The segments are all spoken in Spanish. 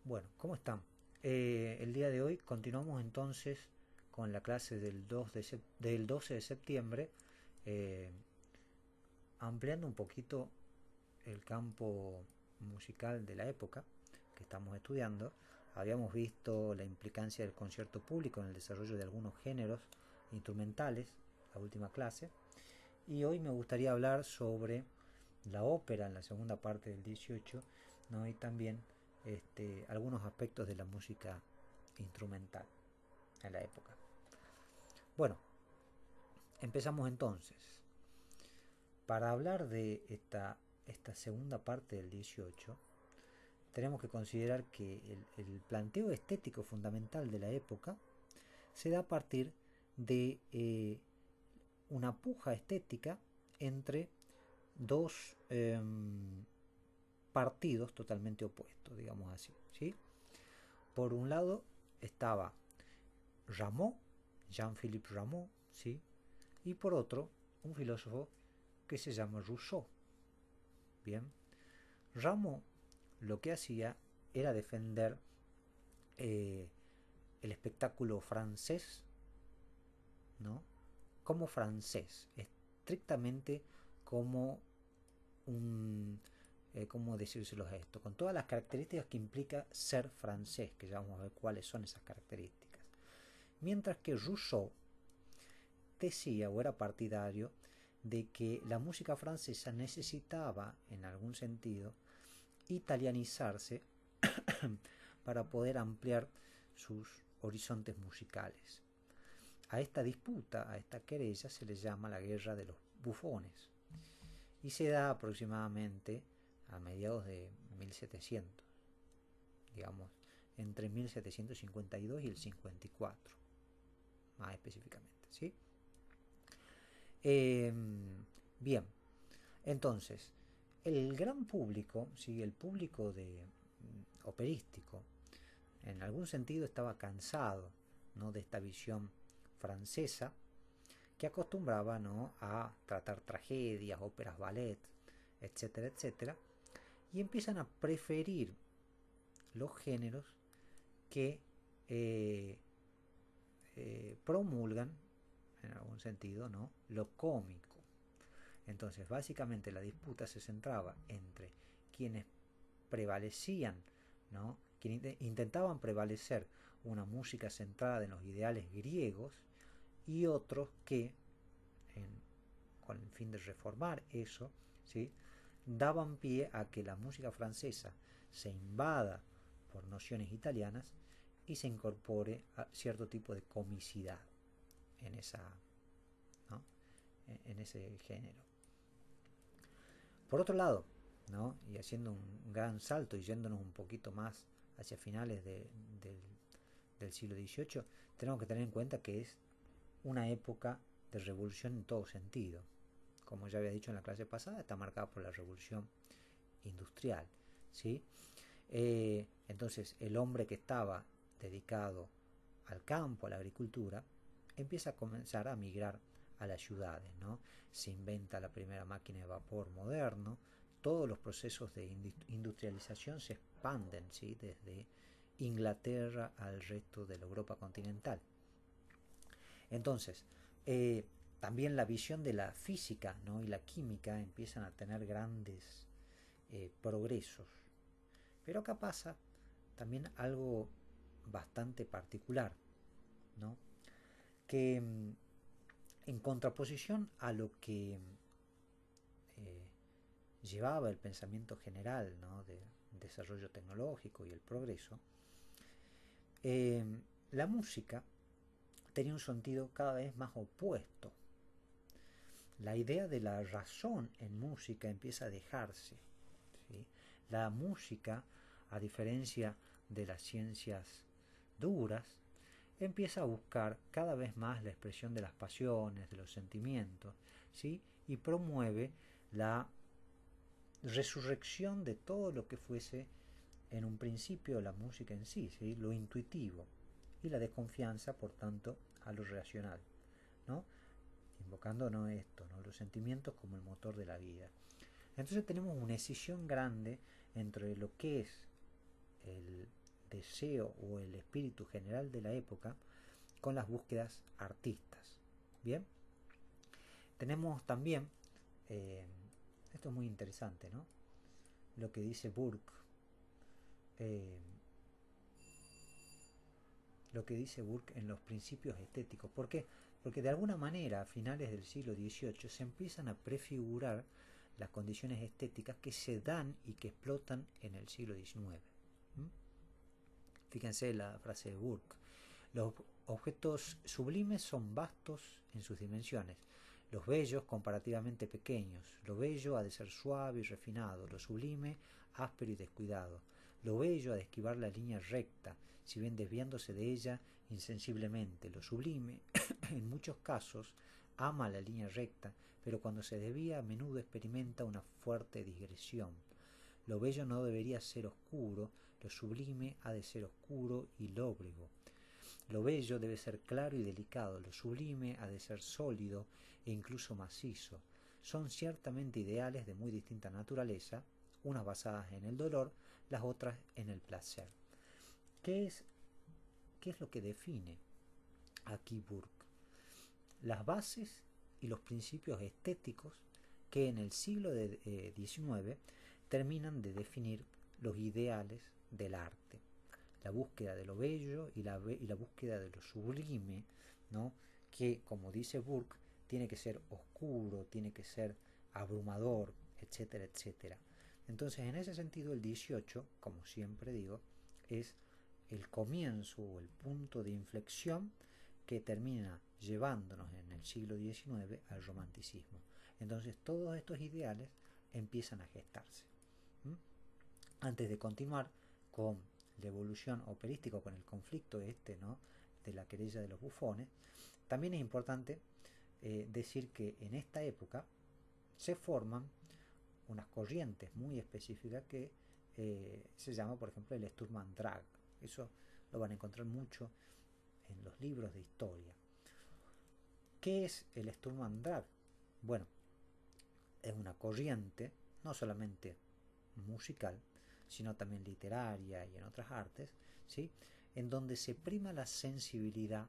Bueno, ¿cómo están? El día de hoy continuamos entonces con la clase del 12 de septiembre, eh, ampliando un poquito el campo musical de la época que estamos estudiando. Habíamos visto la implicancia del concierto público en el desarrollo de algunos géneros instrumentales, la última clase, y hoy me gustaría hablar sobre la ópera en la segunda parte del 18, ¿no? Y también algunos aspectos de la música instrumental en la época. Bueno, empezamos entonces. Para hablar de esta segunda parte del 18, tenemos que considerar que el planteo estético fundamental de la época se da a partir de una puja estética entre dos partidos totalmente opuestos, digamos así, ¿sí? Por un lado estaba Rameau, Jean-Philippe Rameau, ¿sí? Y por otro, un filósofo que se llama Rousseau. Bien, Rameau lo que hacía era defender eh, el espectáculo francés, ¿no? Como francés, estrictamente como un, ¿cómo decírselo a esto? Con todas las características que implica ser francés, que ya vamos a ver cuáles son esas características. Mientras que Rousseau decía o era partidario de que la música francesa necesitaba, en algún sentido, italianizarse para poder ampliar sus horizontes musicales. A esta disputa, a esta querella, se le llama la guerra de los bufones y se da aproximadamente a mediados de 1700, digamos, entre 1752 y el 54, más específicamente, ¿sí? Eh, Bien, entonces, el gran público, ¿sí? El público operístico, en algún sentido estaba cansado, ¿no? De esta visión francesa que acostumbraba, ¿no? A tratar tragedias, óperas, ballet, etcétera, etcétera, y empiezan a preferir los géneros que eh, promulgan, en algún sentido, ¿no? Lo cómico. Entonces, básicamente la disputa se centraba entre quienes prevalecían, ¿no? Quienes intentaban prevalecer una música centrada en los ideales griegos y otros que, en, con el fin de reformar eso, ¿sí? Daban pie a que la música francesa se invada por nociones italianas y se incorpore a cierto tipo de comicidad en esa, ¿no? En ese género. Por otro lado, ¿no? Y haciendo un gran salto y yéndonos un poquito más hacia finales del siglo XVIII, tenemos que tener en cuenta que es una época de revolución en todo sentido. Como ya había dicho en la clase pasada, está marcada por la revolución industrial, ¿sí? Entonces el hombre que estaba dedicado al campo, a la agricultura, empieza a comenzar a migrar a las ciudades, ¿no? Se inventa la primera máquina de vapor moderno, todos los procesos de industrialización se expanden, ¿sí? Desde Inglaterra al resto de la Europa continental. Entonces, también la visión de la física, ¿no? Y la química empiezan a tener grandes progresos. Pero acá pasa también algo bastante particular, ¿no? Que en contraposición a lo que llevaba el pensamiento general, ¿no? De desarrollo tecnológico y el progreso, eh, la música tenía un sentido cada vez más opuesto. La idea de la razón en música empieza a dejarse, ¿sí? La música, a diferencia de las ciencias duras, empieza a buscar cada vez más la expresión de las pasiones, de los sentimientos, ¿sí? Y promueve la resurrección de todo lo que fuese en un principio la música en sí, ¿sí? Lo intuitivo, y la desconfianza, por tanto, a lo racional, ¿no? Invocando no esto, ¿no? Los sentimientos como el motor de la vida. Entonces tenemos una escisión grande entre lo que es el deseo o el espíritu general de la época con las búsquedas artistas. Bien, tenemos también, esto es muy interesante, ¿no? Lo que dice Burke, eh, lo que dice Burke en los principios estéticos. ¿Por qué? Porque de alguna manera a finales del siglo XVIII se empiezan a prefigurar las condiciones estéticas que se dan y que explotan en el siglo XIX. Fíjense la frase de Burke. Los objetos sublimes son vastos en sus dimensiones, los bellos comparativamente pequeños. Lo bello ha de ser suave y refinado, lo sublime áspero y descuidado. Lo bello ha de esquivar la línea recta, si bien desviándose de ella insensiblemente. Lo sublime, en muchos casos, ama la línea recta, pero cuando se desvía a menudo experimenta una fuerte digresión. Lo bello no debería ser oscuro, lo sublime ha de ser oscuro y lóbrego. Lo bello debe ser claro y delicado, lo sublime ha de ser sólido e incluso macizo. Son ciertamente ideales de muy distinta naturaleza, unas basadas en el dolor, las otras en el placer. ¿Qué es lo que define aquí Burke? Las bases y los principios estéticos que en el siglo XIX terminan de definir los ideales del arte. La búsqueda de lo bello y la búsqueda de lo sublime, ¿no? Que, como dice Burke, tiene que ser oscuro, tiene que ser abrumador, etcétera, etcétera. Entonces, en ese sentido, el 18, como siempre digo, es el comienzo o el punto de inflexión que termina llevándonos en el siglo XIX al romanticismo. Entonces, todos estos ideales empiezan a gestarse. Antes de continuar con la evolución operística, con el conflicto ¿no? de la querella de los bufones, también es importante decir que en esta época se forman unas corrientes muy específicas que se llama, por ejemplo, el Sturm und Drang. Eso lo van a encontrar mucho en los libros de historia. ¿Qué es el Sturm und Drang? Bueno, es una corriente no solamente musical, sino también literaria y en otras artes, ¿sí? En donde se prima la sensibilidad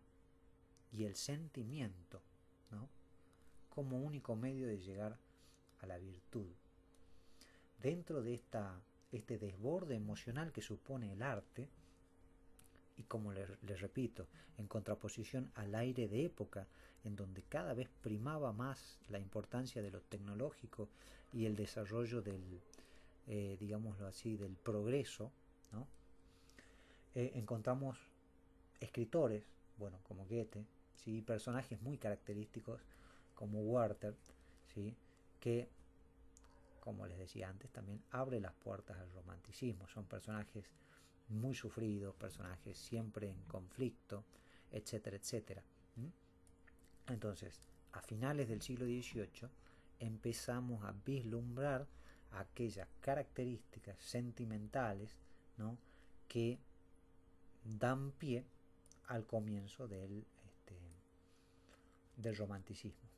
y el sentimiento, ¿no? Como único medio de llegar a la virtud. Dentro de este desborde emocional que supone el arte, y como les repito, en contraposición al aire de época, en donde cada vez primaba más la importancia de lo tecnológico y el desarrollo del, digámoslo así, del progreso, ¿no? Encontramos escritores, bueno, como Goethe, ¿sí? Personajes muy característicos como Werther, ¿sí? Que, como les decía antes, también abre las puertas al romanticismo. Son personajes muy sufridos, personajes siempre en conflicto, etcétera, etcétera. Entonces, a finales del siglo XVIII empezamos a vislumbrar aquellas características sentimentales, ¿no? que dan pie al comienzo del romanticismo.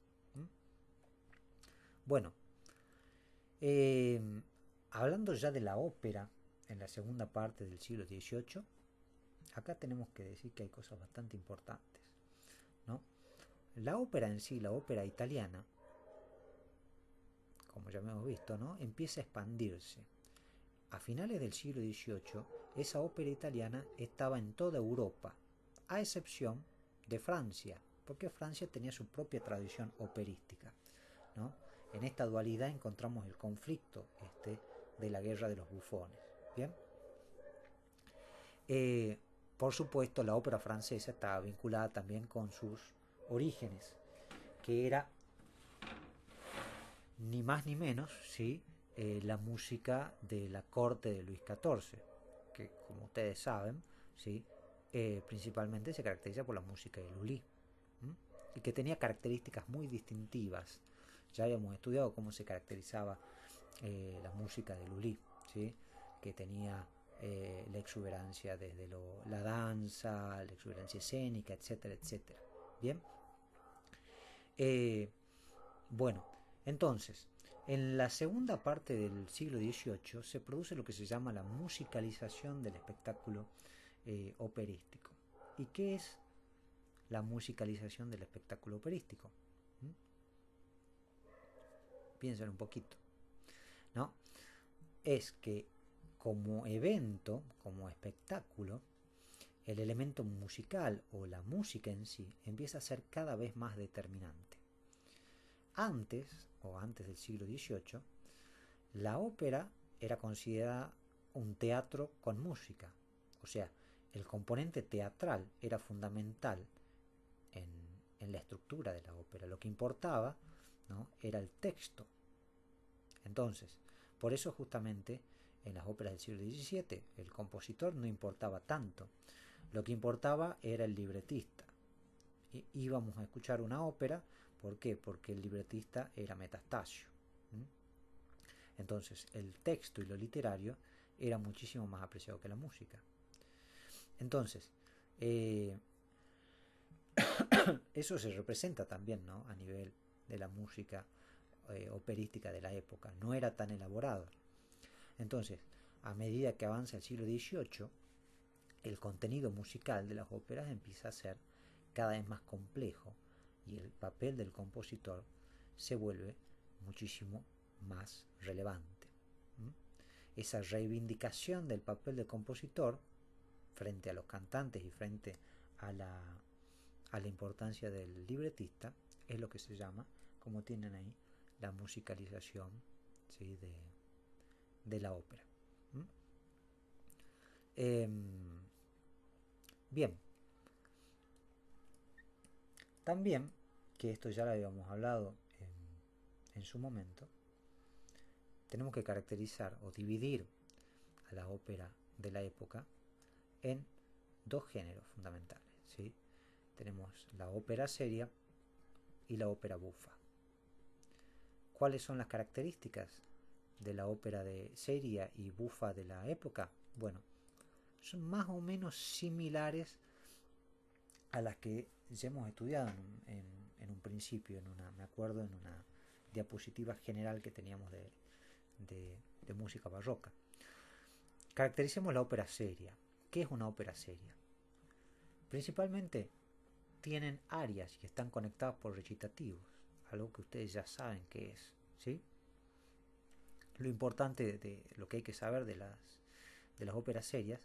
Bueno, hablando ya de la ópera en la segunda parte del siglo XVIII, acá tenemos que decir que hay cosas bastante importantes, ¿no? La ópera en sí, la ópera italiana, como ya hemos visto, ¿no? Empieza a expandirse. A finales del siglo XVIII, esa ópera italiana estaba en toda Europa, a excepción de Francia, porque Francia tenía su propia tradición operística, ¿no? En esta dualidad encontramos el conflicto de la guerra de los bufones. ¿Bien? Por supuesto, la ópera francesa estaba vinculada también con sus orígenes, que era ni más ni menos, ¿sí? La música de la corte de Luis XIV, que como ustedes saben, ¿sí? Principalmente se caracteriza por la música de Lully, y que tenía características muy distintivas. Ya habíamos estudiado cómo se caracterizaba la música de Lully, ¿sí? Que tenía la exuberancia desde la danza, la exuberancia escénica, etcétera, etcétera. Bien, bueno, entonces En la segunda parte del siglo XVIII se produce lo que se llama la musicalización del espectáculo operístico. ¿Y qué es la musicalización del espectáculo operístico? ¿Mm? Piensen un poquito, ¿no? Es que como evento, como espectáculo, el elemento musical o la música en sí empieza a ser cada vez más determinante. Antes del siglo XVIII, la ópera era considerada un teatro con música, o sea, el componente teatral era fundamental en, en la estructura de la ópera. Lo que importaba, ¿no?, era el texto. Entonces, por eso justamente en las óperas del siglo XVII el compositor no importaba tanto. Lo que importaba era el libretista. Íbamos a escuchar una ópera, ¿por qué? Porque el libretista era Metastasio. Entonces, el texto y lo literario era muchísimo más apreciado que la música. Entonces, eso se representa también, ¿no?, a nivel de la música operística de la época. No era tan elaborado. Entonces, a medida que avanza el siglo XVIII, el contenido musical de las óperas empieza a ser cada vez más complejo y el papel del compositor se vuelve muchísimo más relevante. Esa reivindicación del papel del compositor frente a los cantantes y frente a la importancia del libretista es lo que se llama, como tienen ahí, la musicalización, ¿sí?, de la ópera. Bien, también, que esto ya lo habíamos hablado en su momento, tenemos que caracterizar o dividir a la ópera de la época en dos géneros fundamentales, ¿sí? Tenemos la ópera seria y la ópera bufa. ¿Cuáles son las características de la ópera de seria y bufa de la época? Bueno, son más o menos similares a las que ya hemos estudiado en un principio, me acuerdo, en una diapositiva general que teníamos de música barroca. Caractericemos la ópera seria. ¿Qué es una ópera seria? Principalmente tienen arias y están conectadas por recitativos, algo que ustedes ya saben qué es, ¿sí? Lo importante de lo que hay que saber de las óperas serias,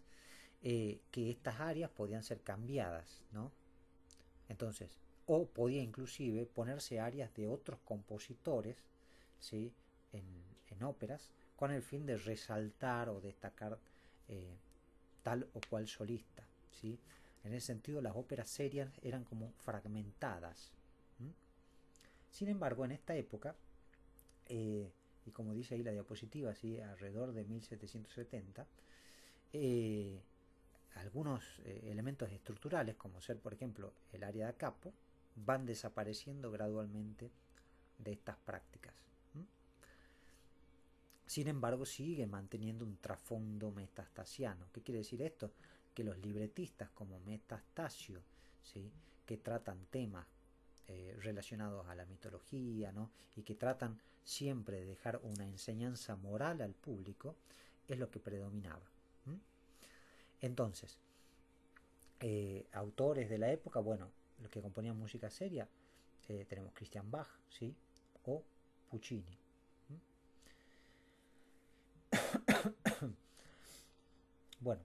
que estas arias podían ser cambiadas, ¿no? Entonces, o podía inclusive ponerse arias de otros compositores, ¿sí?, en óperas, con el fin de resaltar o destacar tal o cual solista, ¿sí? En ese sentido, las óperas serias eran como fragmentadas. Sin embargo, en esta época, y como dice ahí la diapositiva, ¿sí?, alrededor de 1770, algunos elementos estructurales, como ser, por ejemplo, el aria da capo, van desapareciendo gradualmente de estas prácticas. Sin embargo, sigue manteniendo un trasfondo metastasiano. ¿Qué quiere decir esto? Que los libretistas como Metastasio, ¿sí?, que tratan temas relacionados a la mitología, ¿no?, y que tratan siempre de dejar una enseñanza moral al público, es lo que predominaba. Entonces, autores de la época, bueno, los que componían música seria, tenemos Christian Bach, ¿sí?, o Puccini. Bueno,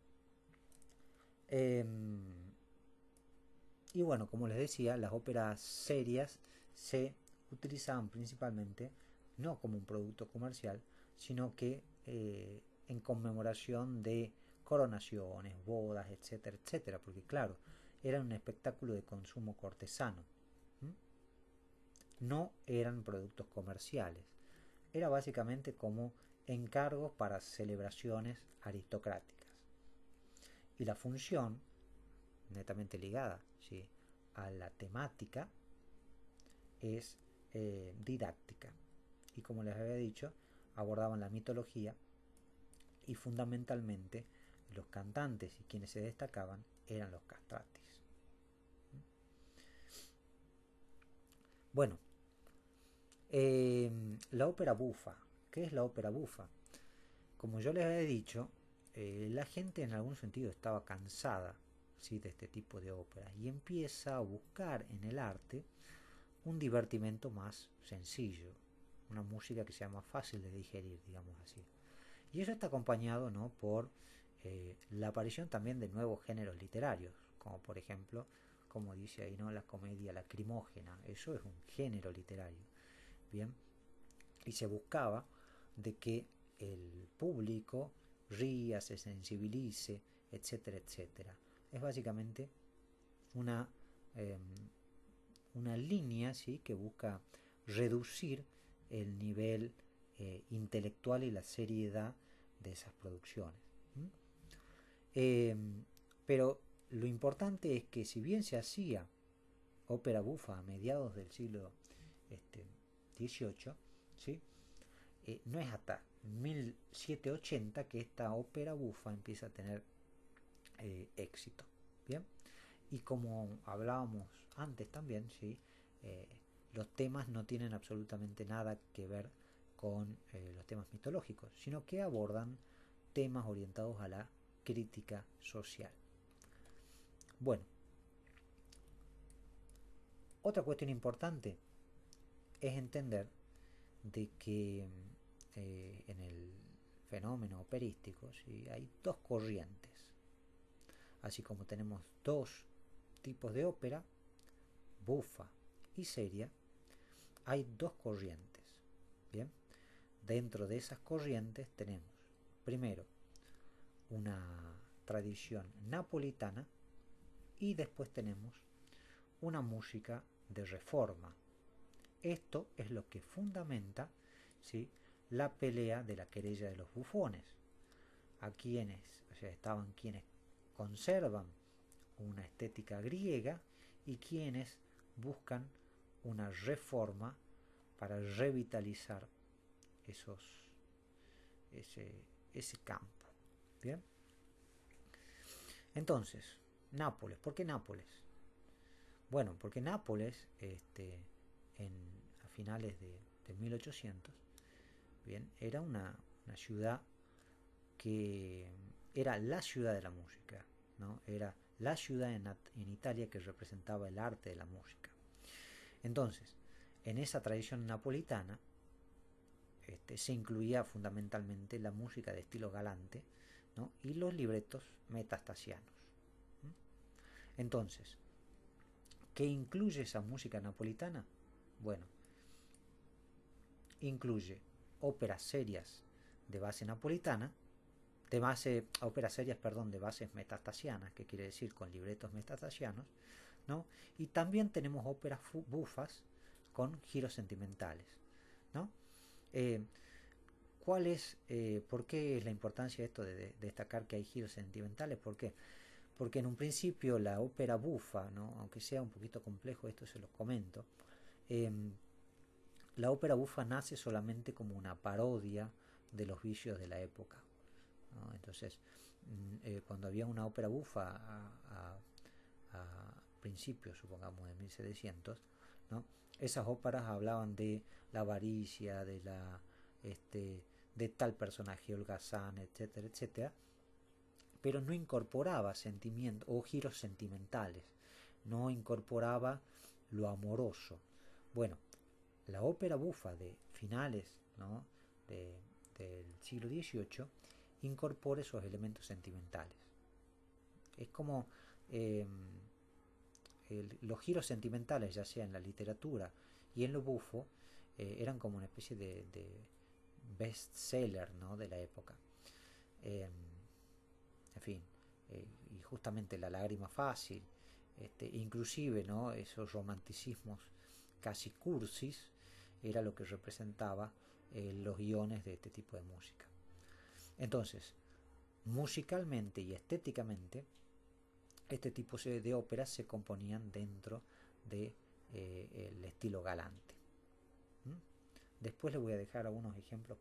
y bueno, como les decía, las óperas serias se utilizaban principalmente no como un producto comercial, sino que en conmemoración de coronaciones, bodas, etcétera, etcétera, porque claro, era un espectáculo de consumo cortesano. No eran productos comerciales. Era básicamente como encargos para celebraciones aristocráticas. Y la función, netamente ligada, ¿sí?, a la temática, es didáctica. Y como les había dicho, abordaban la mitología y fundamentalmente los cantantes y quienes se destacaban eran los castratis. Bueno, La ópera bufa. ¿Qué es la ópera bufa? Como yo les he dicho, la gente en algún sentido estaba cansada, ¿sí?, de este tipo de óperas y empieza a buscar en el arte un divertimento más sencillo, una música que sea más fácil de digerir, digamos así. Y eso está acompañado, ¿no?, por la aparición también de nuevos géneros literarios, como por ejemplo, como dice ahí, ¿no?, la comedia lacrimógena. Eso es un género literario, bien, y se buscaba de que el público ría, se sensibilice, etcétera, etcétera. Es básicamente una, eh, una línea, ¿sí?, que busca reducir el nivel intelectual y la seriedad de esas producciones. ¿Mm? Eh, pero lo importante es que si bien se hacía ópera bufa a mediados del siglo XVIII, ¿sí?, no es hasta 1780 que esta ópera bufa empieza a tener éxito. Bien, y como hablábamos antes también, ¿sí?, eh, los temas no tienen absolutamente nada que ver con los temas mitológicos, sino que abordan temas orientados a la crítica social. Bueno, otra cuestión importante es entender de que en el fenómeno operístico, ¿sí?, hay dos corrientes. Así como tenemos dos tipos de ópera, bufa y seria, hay dos corrientes. Bien, dentro de esas corrientes tenemos primero una tradición napolitana y después tenemos una música de reforma. Esto es lo que fundamenta, ¿sí?, la pelea de la querella de los bufones. A quienes, o sea, estaban quienes conservan una estética griega y quienes buscan una reforma para revitalizar esos, ese, ese campo. Bien, entonces, Nápoles. ¿Por qué Nápoles? Bueno, porque Nápoles, a finales de 1800, bien, era una ciudad que era la ciudad de la música, ¿no? Era la ciudad en Italia que representaba el arte de la música. Entonces, en esa tradición napolitana se incluía fundamentalmente la música de estilo galante, ¿no?, y los libretos metastasianos. Entonces, ¿qué incluye esa música napolitana? Bueno, incluye óperas serias de base napolitana, óperas serias, perdón, de bases metastasianas, que quiere decir con libretos metastasianos, ¿no? Y también tenemos óperas bufas con giros sentimentales, ¿no? Eh, ¿Por qué es la importancia de esto de destacar que hay giros sentimentales? ¿Por qué? Porque en un principio la ópera bufa, ¿no?, aunque sea un poquito complejo, esto se los comento, eh, la ópera bufa nace solamente como una parodia de los vicios de la época, ¿no? Entonces, cuando había una ópera bufa a principios, supongamos, de 1700, ¿no?, esas óperas hablaban de la avaricia, de tal personaje holgazán, etcétera, etcétera, pero no incorporaba sentimientos o giros sentimentales, no incorporaba lo amoroso. Bueno, la ópera bufa de finales, ¿no?, del siglo XVIII incorpora esos elementos sentimentales. Es como los giros sentimentales, ya sea en la literatura y en lo bufo, eran como una especie de best-seller, ¿no?, de la época. En fin, y justamente la lágrima fácil, inclusive, ¿no?, esos romanticismos casi cursis, era lo que representaba los guiones de este tipo de música. Entonces, musicalmente y estéticamente, este tipo de óperas se componían dentro de el estilo galante. ¿Mm? Después les voy a dejar algunos ejemplos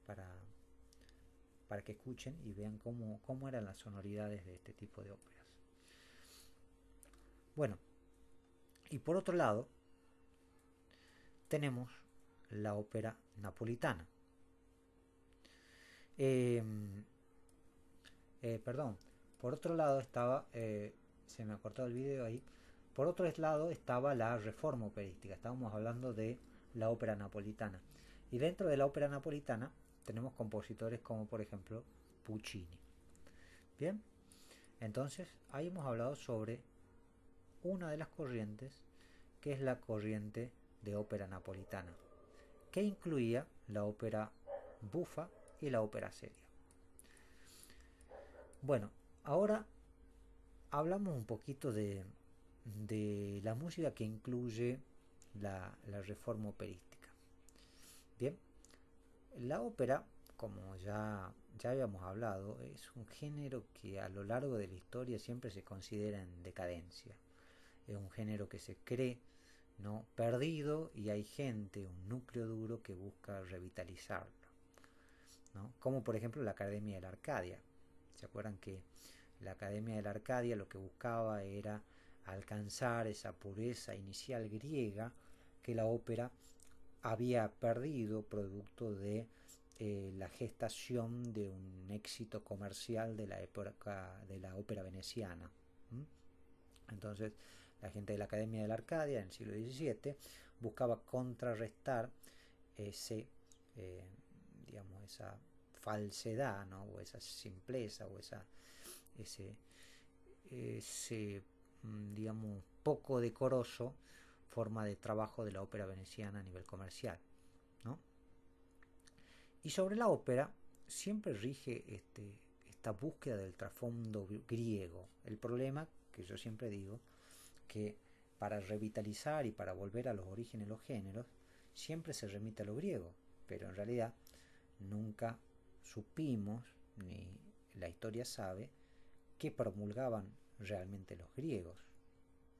para, para que escuchen y vean cómo eran las sonoridades de este tipo de óperas. Bueno, y por otro lado, tenemos la ópera napolitana. Eh, Perdón, por otro lado estaba, se me ha cortado el video ahí, por otro lado estaba la reforma operística, estábamos hablando de la ópera napolitana. Y dentro de la ópera napolitana tenemos compositores como por ejemplo Puccini. Bien, entonces ahí hemos hablado sobre una de las corrientes, que es la corriente de ópera napolitana, que incluía la ópera bufa y la ópera seria. Bueno, ahora hablamos un poquito de la música que incluye la reforma operística. Bien, la ópera, como ya habíamos hablado, es un género que a lo largo de la historia siempre se considera en decadencia. Es un género que se cree, ¿no?, perdido, y hay gente, un núcleo duro que busca revitalizarlo, ¿no? Como por ejemplo la Academia de la Arcadia. ¿Se acuerdan que la Academia de la Arcadia lo que buscaba era alcanzar esa pureza inicial griega que la ópera había perdido producto de la gestación de un éxito comercial de la época de la ópera veneciana? Entonces la gente de la Academia de la Arcadia en el siglo XVII buscaba contrarrestar ese, eh, digamos, esa falsedad, ¿no?, o esa simpleza, o ese digamos, poco decoroso forma de trabajo de la ópera veneciana a nivel comercial, ¿no? Y sobre la ópera siempre rige esta búsqueda del trasfondo griego. El problema, que yo siempre digo, que para revitalizar y para volver a los orígenes de los géneros, siempre se remite a lo griego, pero en realidad nunca supimos, ni la historia sabe, qué promulgaban realmente los griegos,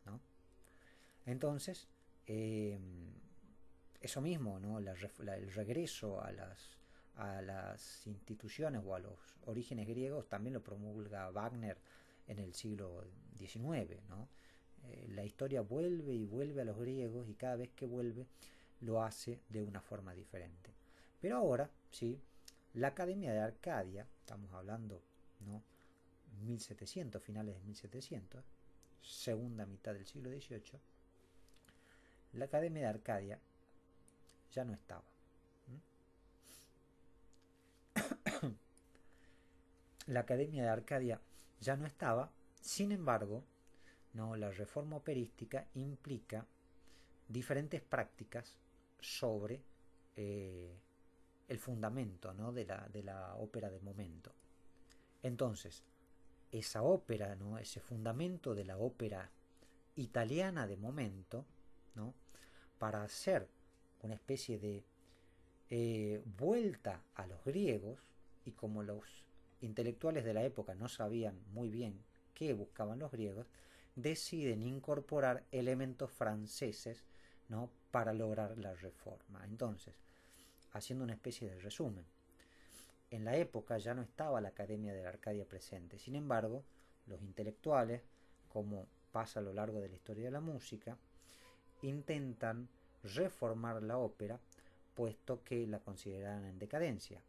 ¿no? Entonces, eso mismo, ¿no?, el regreso a las instituciones o a los orígenes griegos también lo promulga Wagner en el siglo XIX, ¿no? La historia vuelve y vuelve a los griegos, y cada vez que vuelve lo hace de una forma diferente. Pero ahora, sí, la Academia de Arcadia, estamos hablando, ¿no?, 1700, finales de 1700, segunda mitad del siglo XVIII, la Academia de Arcadia ya no estaba. La Academia de Arcadia ya no estaba, sin embargo, no, la reforma operística implica diferentes prácticas sobre el fundamento, ¿no?, de la ópera de momento. Entonces, esa ópera, ¿no?, ese fundamento de la ópera italiana de momento, ¿no?, para hacer una especie de vuelta a los griegos, y como los intelectuales de la época no sabían muy bien qué buscaban los griegos, deciden incorporar elementos franceses, ¿no?, para lograr la reforma. Entonces, haciendo una especie de resumen, en la época ya no estaba la Academia de la Arcadia presente. Sin embargo, los intelectuales, como pasa a lo largo de la historia de la música, intentan reformar la ópera, puesto que la consideraban en decadencia.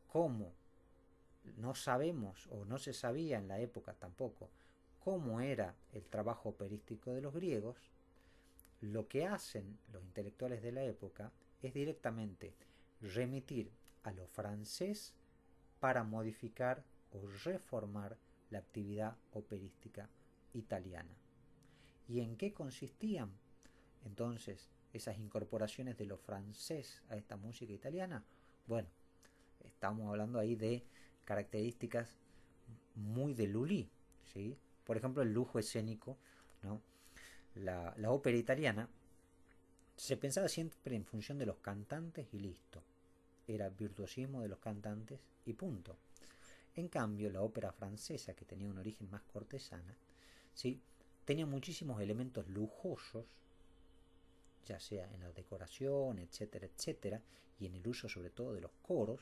Como no sabemos, o no se sabía en la época tampoco, cómo era el trabajo operístico de los griegos, lo que hacen los intelectuales de la época es directamente remitir a lo francés para modificar o reformar la actividad operística italiana. ¿Y en qué consistían entonces esas incorporaciones de lo francés a esta música italiana? Bueno, estamos hablando ahí de características muy de Lully, ¿sí? Por ejemplo, el lujo escénico, ¿no? La ópera italiana se pensaba siempre en función de los cantantes y listo. Era virtuosismo de los cantantes y punto. En cambio, la ópera francesa, que tenía un origen más cortesana, ¿sí?, tenía muchísimos elementos lujosos, ya sea en la decoración, etcétera, etcétera, y en el uso sobre todo de los coros,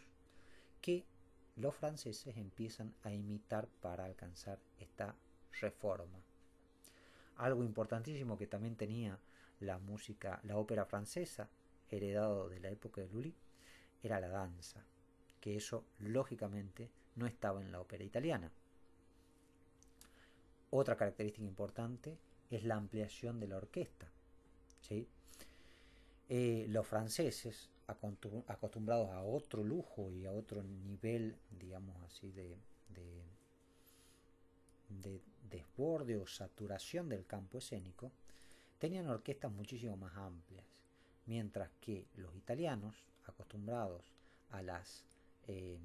que los franceses empiezan a imitar para alcanzar esta reforma. Algo importantísimo que también tenía la música, la ópera francesa, heredado de la época de Lully, era la danza, que eso lógicamente no estaba en la ópera italiana. Otra característica importante es la ampliación de la orquesta, ¿sí? Los franceses, acostumbrados a otro lujo y a otro nivel, digamos así, de desborde o saturación del campo escénico, tenían orquestas muchísimo más amplias, mientras que los italianos, acostumbrados a las, eh,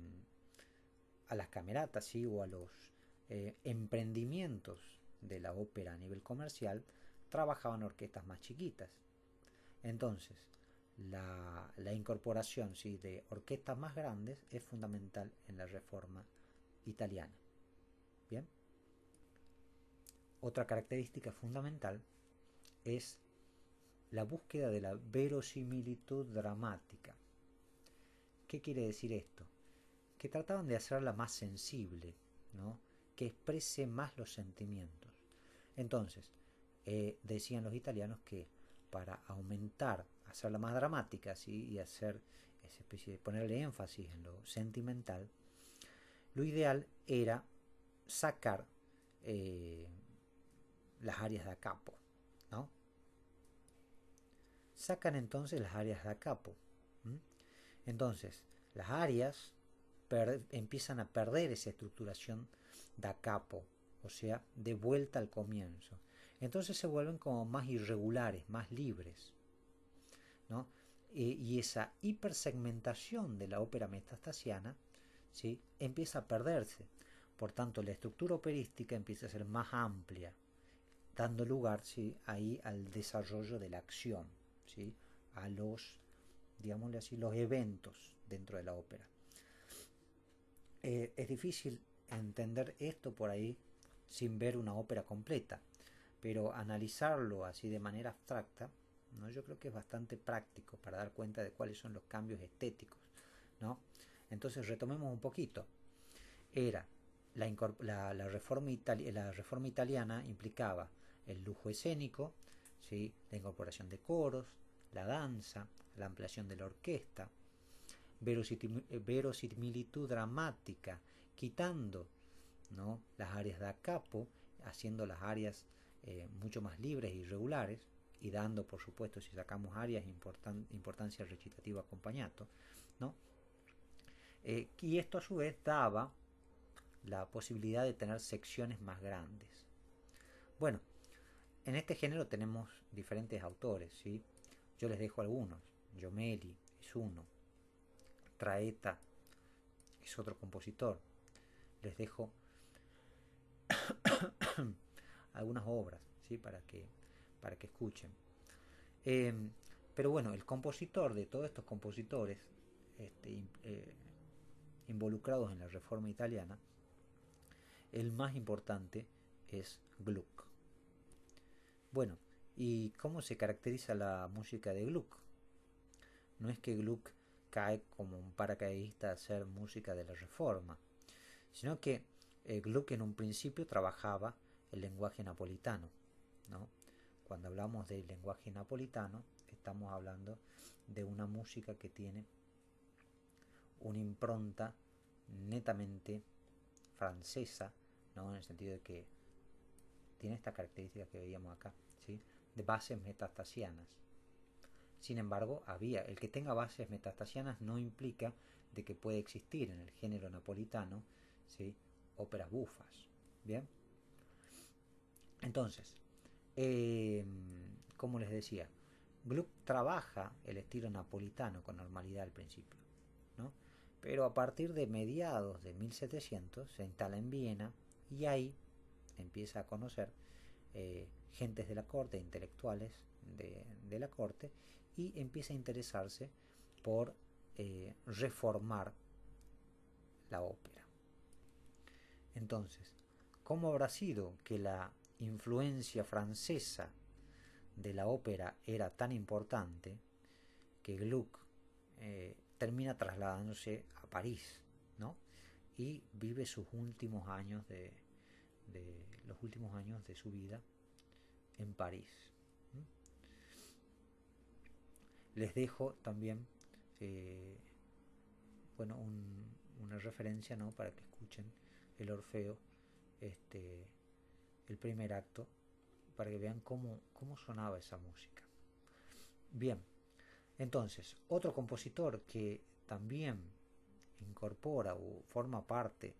a las cameratas, ¿sí? O a los emprendimientos de la ópera a nivel comercial, trabajaban orquestas más chiquitas. Entonces, la incorporación, ¿sí? De orquestas más grandes es fundamental en la reforma italiana. Bien. Otra característica fundamental es la búsqueda de la verosimilitud dramática. ¿Qué quiere decir esto? Que trataban de hacerla más sensible, ¿no? Que exprese más los sentimientos. Entonces, decían los italianos que para aumentar, hacerla más dramática, ¿sí? Y hacer esa especie de ponerle énfasis en lo sentimental, lo ideal era sacar las áreas da capo, ¿no? Sacan entonces las áreas da capo. Entonces, las áreas empiezan a perder esa estructuración da capo, o sea, de vuelta al comienzo. Entonces se vuelven como más irregulares, más libres, ¿no? Y esa hipersegmentación de la ópera metastasiana, ¿sí? Empieza a perderse. Por tanto, la estructura operística empieza a ser más amplia, dando lugar, ¿sí? Ahí al desarrollo de la acción, ¿sí? A los, digámosle así, los eventos dentro de la ópera. Es difícil entender esto por ahí sin ver una ópera completa, pero analizarlo así de manera abstracta, ¿no? Yo creo que es bastante práctico para dar cuenta de cuáles son los cambios estéticos, ¿no? Entonces retomemos un poquito. Era la reforma italiana implicaba el lujo escénico, ¿sí? La incorporación de coros, la danza, la ampliación de la orquesta, verosimilitud dramática, quitando, ¿no? Las áreas da capo, haciendo las áreas mucho más libres y regulares, y dando, por supuesto, si sacamos áreas, importancia recitativa acompañato, ¿no? Y esto a su vez daba la posibilidad de tener secciones más grandes. Bueno, en este género tenemos diferentes autores, ¿sí? Yo les dejo algunos. Jommelli es uno. Traetta es otro compositor. Les dejo algunas obras, ¿sí? para que escuchen. Pero bueno, el compositor de todos estos compositores involucrados en la reforma italiana, el más importante es Gluck. Bueno, ¿y cómo se caracteriza la música de Gluck? No es que Gluck cae como un paracaidista a hacer música de la reforma, sino que Gluck en un principio trabajaba el lenguaje napolitano, ¿no? Cuando hablamos del lenguaje napolitano, estamos hablando de una música que tiene una impronta netamente francesa, ¿no? En el sentido de que tiene esta característica que veíamos acá, ¿sí? De bases metastasianas. Sin embargo, el que tenga bases metastasianas no implica de que puede existir en el género napolitano, ¿sí? Óperas bufas. Bien. Entonces, como les decía, Gluck trabaja el estilo napolitano con normalidad al principio, ¿no? Pero a partir de mediados de 1700 se instala en Viena y ahí empieza a conocer gentes de la corte, intelectuales de la corte, y empieza a interesarse por reformar la ópera. Entonces, ¿cómo habrá sido que la influencia francesa de la ópera era tan importante que Gluck termina trasladándose a París, ¿no? Y vive sus últimos años los últimos años de su vida en París. les dejo también bueno, una referencia, ¿no? Para que escuchen el Orfeo, este, el primer acto, para que vean cómo sonaba esa música. Bien, entonces, otro compositor que también incorpora o forma parte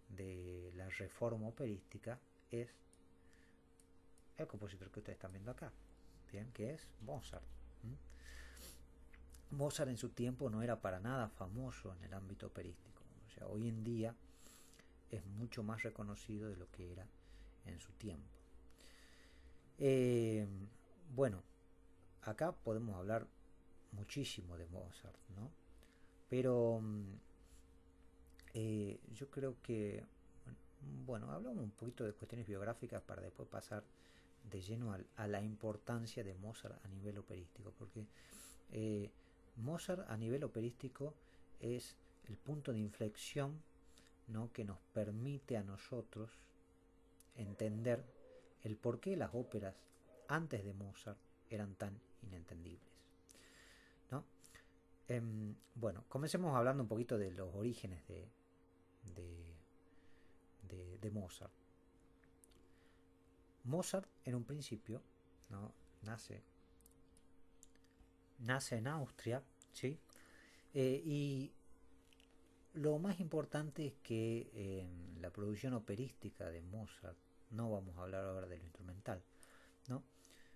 de la reforma operística es el compositor que ustedes están viendo acá, bien, que es Mozart. Mozart en su tiempo no era para nada famoso en el ámbito operístico, o sea, hoy en día es mucho más reconocido de lo que era en su tiempo. Bueno, acá podemos hablar muchísimo de Mozart, ¿no? Pero yo creo que, bueno, hablamos un poquito de cuestiones biográficas para después pasar de lleno a la importancia de Mozart a nivel operístico, porque Mozart a nivel operístico es el punto de inflexión, ¿no? Que nos permite a nosotros entender el por qué las óperas antes de Mozart eran tan inentendibles, ¿no? Bueno, comencemos hablando un poquito de los orígenes de Mozart. Mozart en un principio, ¿no? nace en Austria, ¿sí? Y lo más importante es que en la producción operística de Mozart, no vamos a hablar ahora de lo instrumental, ¿no?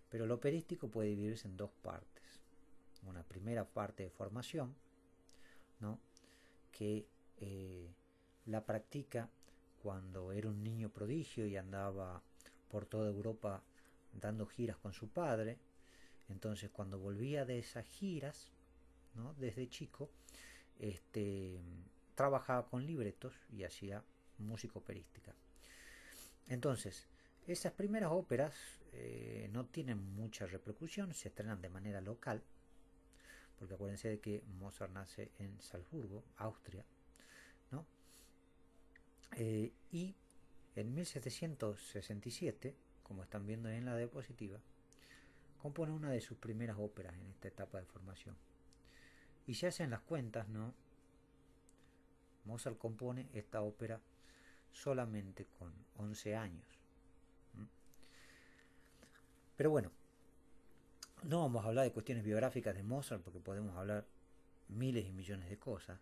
Pero lo operístico puede dividirse en dos partes. Una primera parte de formación, ¿no? Que la practica cuando era un niño prodigio y andaba por toda Europa dando giras con su padre. Entonces cuando volvía de esas giras, ¿no? Desde chico, trabajaba con libretos y hacía música operística. Entonces, esas primeras óperas no tienen mucha repercusión, se estrenan de manera local, porque acuérdense de que Mozart nace en Salzburgo, Austria, ¿no? Y en 1767, como están viendo en la diapositiva, compone una de sus primeras óperas en esta etapa de formación. Y se hacen las cuentas, ¿no? Mozart compone esta ópera solamente con 11 años. Pero bueno, no vamos a hablar de cuestiones biográficas de Mozart porque podemos hablar miles y millones de cosas.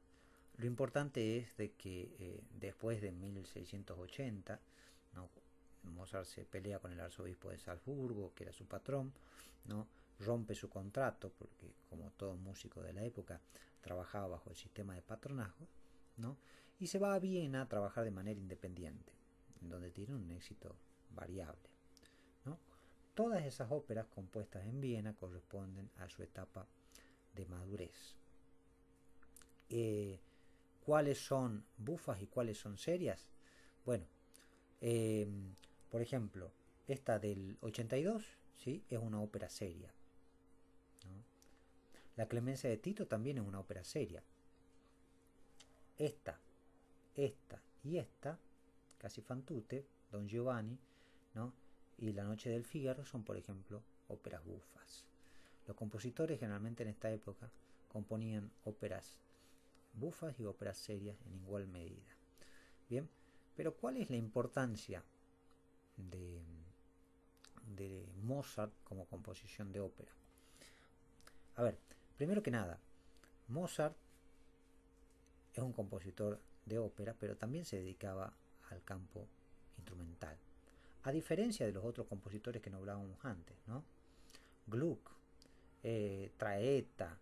Lo importante es de que después de 1680, ¿no? Mozart se pelea con el arzobispo de Salzburgo, que era su patrón, ¿no? Rompe su contrato porque, como todo músico de la época, trabajaba bajo el sistema de patronazgo, ¿no? Y se va a Viena a trabajar de manera independiente, donde tiene un éxito variable, ¿no? Todas esas óperas compuestas en Viena corresponden a su etapa de madurez. ¿Cuáles son bufas y cuáles son serias? Bueno, por ejemplo, esta del 82, ¿sí? Es una ópera seria, ¿no? La Clemencia de Tito también es una ópera seria. Esta y esta, Casi fan tutte, Don Giovanni, ¿no? Y La Noche del Fígaro son, por ejemplo, óperas bufas. Los compositores generalmente en esta época componían óperas bufas y óperas serias en igual medida. Bien, pero ¿cuál es la importancia de Mozart como composición de ópera? A ver, primero que nada, Mozart es un compositor de ópera, pero también se dedicaba al campo instrumental. A diferencia de los otros compositores que nos hablábamos antes, ¿no? Gluck, Traetta,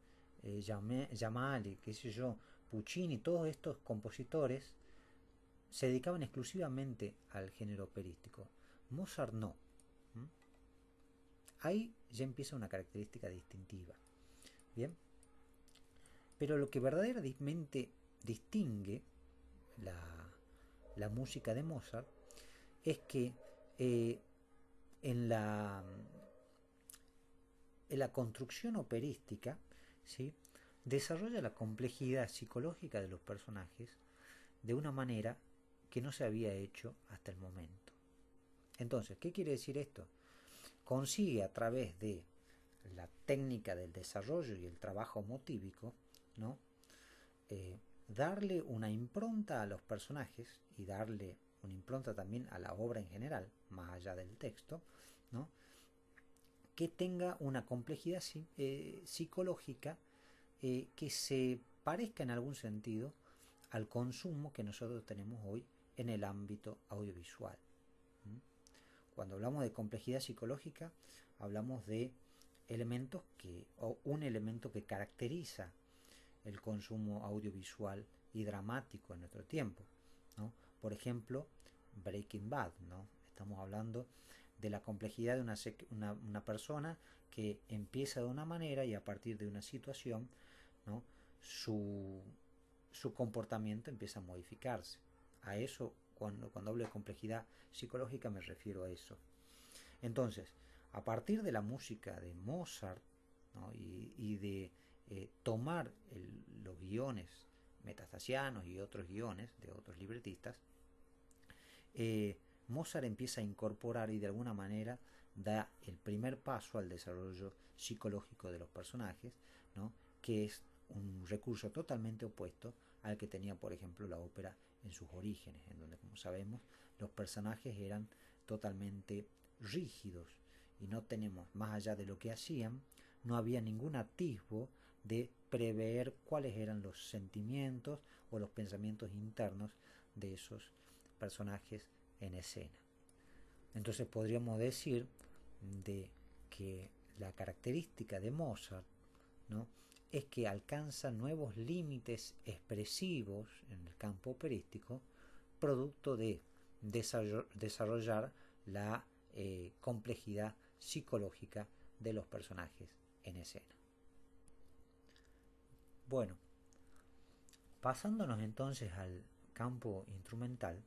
Jamali, qué sé yo, Puccini, todos estos compositores se dedicaban exclusivamente al género operístico. Mozart no. Ahí ya empieza una característica distintiva. Bien, pero lo que verdaderamente distingue la música de Mozart es que en la construcción operística, ¿sí? Desarrolla la complejidad psicológica de los personajes de una manera que no se había hecho hasta el momento. Entonces, ¿qué quiere decir esto? Consigue a través de la técnica del desarrollo y el trabajo motívico, ¿no? Darle una impronta a los personajes y darle una impronta también a la obra en general, más allá del texto, ¿no? Que tenga una complejidad psicológica que se parezca en algún sentido al consumo que nosotros tenemos hoy en el ámbito audiovisual. Cuando hablamos de complejidad psicológica, hablamos de elementos o un elemento que caracteriza el consumo audiovisual y dramático en nuestro tiempo, ¿no? Por ejemplo, Breaking Bad, ¿no? Estamos hablando de la complejidad de una persona que empieza de una manera y a partir de una situación, ¿no? su comportamiento empieza a modificarse. A eso, cuando hablo de complejidad psicológica, me refiero a eso. Entonces, a partir de la música de Mozart, ¿no? y de tomar los guiones metastasianos y otros guiones de otros libretistas, Mozart empieza a incorporar y de alguna manera da el primer paso al desarrollo psicológico de los personajes, ¿no? Que es un recurso totalmente opuesto al que tenía, por ejemplo, la ópera en sus orígenes, en donde, como sabemos, los personajes eran totalmente rígidos y no tenemos, más allá de lo que hacían, no había ningún atisbo de prever cuáles eran los sentimientos o los pensamientos internos de esos personajes en escena. Entonces podríamos decir de que la característica de Mozart, ¿no? es que alcanza nuevos límites expresivos en el campo operístico, producto de desarrollar la complejidad psicológica de los personajes en escena. Bueno, pasándonos entonces al campo instrumental,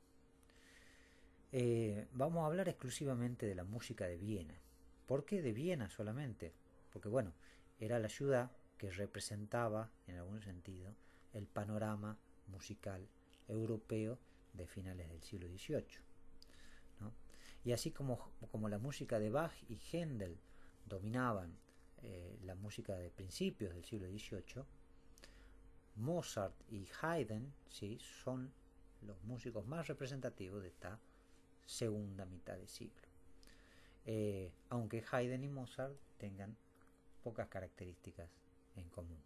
vamos a hablar exclusivamente de la música de Viena. ¿Por qué de Viena solamente? Porque bueno, era la ciudad que representaba, en algún sentido, el panorama musical europeo de finales del siglo XVIII, ¿no? Y así como la música de Bach y Händel dominaban la música de principios del siglo XVIII, Mozart y Haydn, ¿sí?, son los músicos más representativos de esta segunda mitad de siglo. Aunque Haydn y Mozart tengan pocas características en común.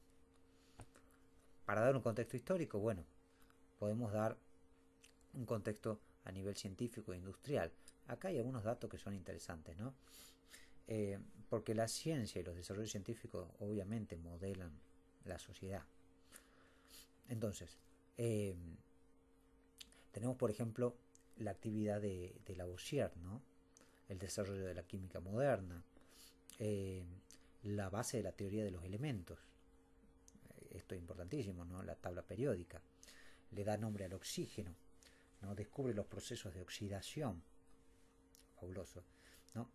Para dar un contexto histórico, bueno, podemos dar un contexto a nivel científico e industrial. Acá hay algunos datos que son interesantes, ¿no? Porque la ciencia y los desarrollos científicos obviamente modelan la sociedad. Entonces, tenemos por ejemplo la actividad de Lavoisier, ¿no? El desarrollo de la química moderna, la base de la teoría de los elementos, esto es importantísimo, ¿no? La tabla periódica, le da nombre al oxígeno, ¿no? Descubre los procesos de oxidación, fabuloso, ¿no?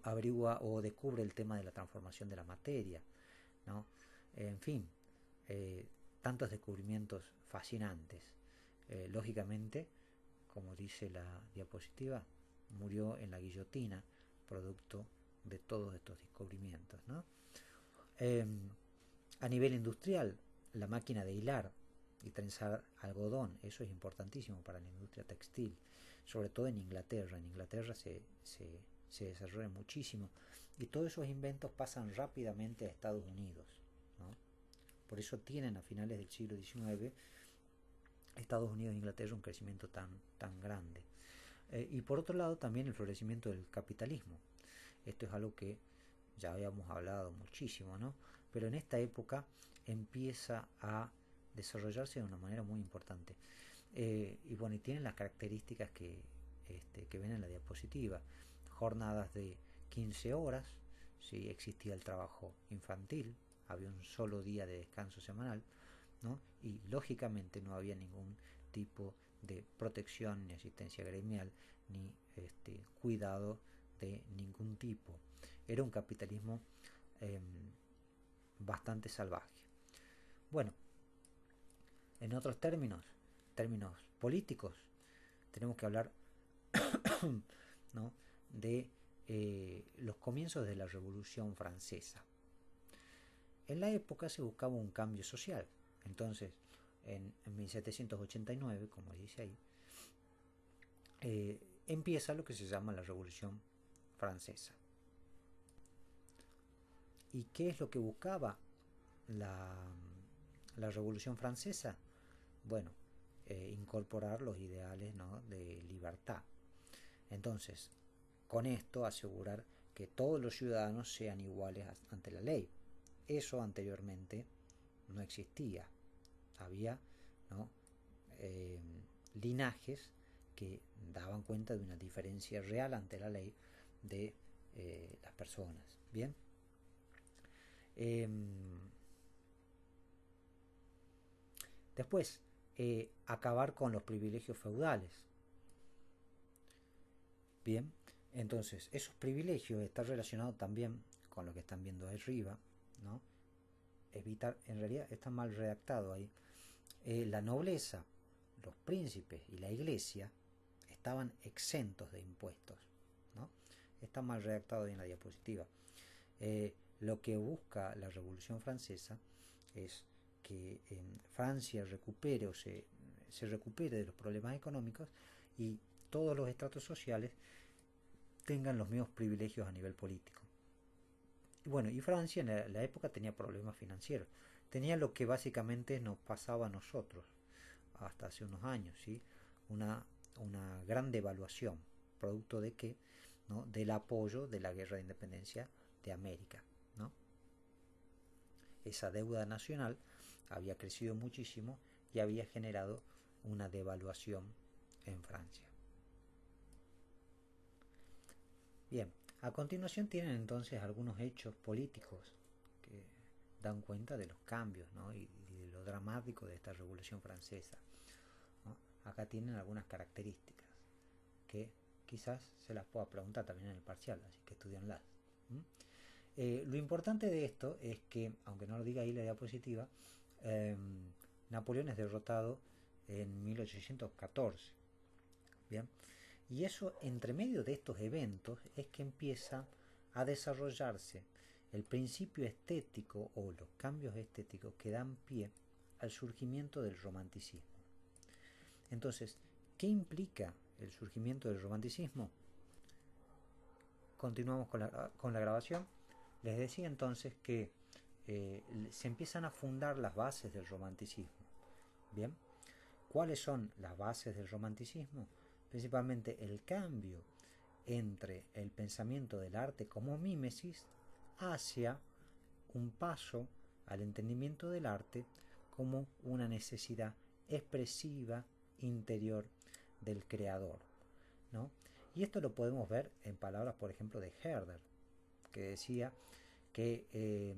Averigua o descubre el tema de la transformación de la materia, ¿no? En fin, tantos descubrimientos fascinantes. Lógicamente, como dice la diapositiva, murió en la guillotina producto de todos estos descubrimientos, ¿no? A nivel industrial, la máquina de hilar y trenzar algodón, eso es importantísimo para la industria textil, sobre todo en Inglaterra. En Inglaterra se desarrolla muchísimo y todos esos inventos pasan rápidamente a Estados Unidos, ¿no? Por eso tienen a finales del siglo XIX Estados Unidos e Inglaterra un crecimiento tan grande. Y por otro lado también el florecimiento del capitalismo. Esto es algo que ya habíamos hablado muchísimo, ¿no? Pero en esta época empieza a desarrollarse de una manera muy importante. Y bueno, y tienen las características que ven en la diapositiva. Jornadas de 15 horas, ¿sí? Existía el trabajo infantil, había un solo día de descanso semanal, ¿no? Y lógicamente no había ningún tipo de protección ni asistencia gremial ni cuidado de ningún tipo. Era un capitalismo bastante salvaje. Bueno, en otros términos políticos, tenemos que hablar ¿no? de los comienzos de la Revolución Francesa. En la época se buscaba un cambio social. Entonces, en 1789, como dice ahí, empieza lo que se llama la Revolución Francesa. ¿Y qué es lo que buscaba la Revolución Francesa? Bueno, incorporar los ideales, ¿no?, de libertad. Entonces, con esto asegurar que todos los ciudadanos sean iguales ante la ley. Eso anteriormente no existía. Había, ¿no?, linajes que daban cuenta de una diferencia real ante la ley de las personas. Bien. Después, acabar con los privilegios feudales. Bien, entonces esos privilegios están relacionados también con lo que están viendo ahí arriba, ¿no? Evitar, en realidad está mal redactado ahí. La nobleza, los príncipes y la iglesia estaban exentos de impuestos, ¿no? Está mal redactado ahí en la diapositiva. Lo que busca la Revolución Francesa es que Francia recupere o se recupere de los problemas económicos y todos los estratos sociales tengan los mismos privilegios a nivel político. Y bueno, y Francia en la época tenía problemas financieros. Tenía lo que básicamente nos pasaba a nosotros hasta hace unos años, ¿sí? Una gran devaluación, producto de qué, ¿no?, del apoyo de la guerra de independencia de América, ¿no? Esa deuda nacional había crecido muchísimo y había generado una devaluación en Francia. Bien, a continuación tienen entonces algunos hechos políticos que dan cuenta de los cambios, ¿no?, y de lo dramático de esta Revolución Francesa, ¿no? Acá tienen algunas características que quizás se las pueda preguntar también en el parcial, así que estudianlas. Lo importante de esto es que, aunque no lo diga ahí la diapositiva, Napoleón es derrotado en 1814. Bien, y eso, entre medio de estos eventos, es que empieza a desarrollarse el principio estético o los cambios estéticos que dan pie al surgimiento del romanticismo. Entonces, ¿qué implica el surgimiento del romanticismo? Continuamos con la grabación. Les decía entonces que se empiezan a fundar las bases del romanticismo. Bien, ¿cuáles son las bases del romanticismo? Principalmente el cambio entre el pensamiento del arte como mímesis hacia un paso al entendimiento del arte como una necesidad expresiva interior del creador, ¿no? Y esto lo podemos ver en palabras, por ejemplo, de Herder, que decía que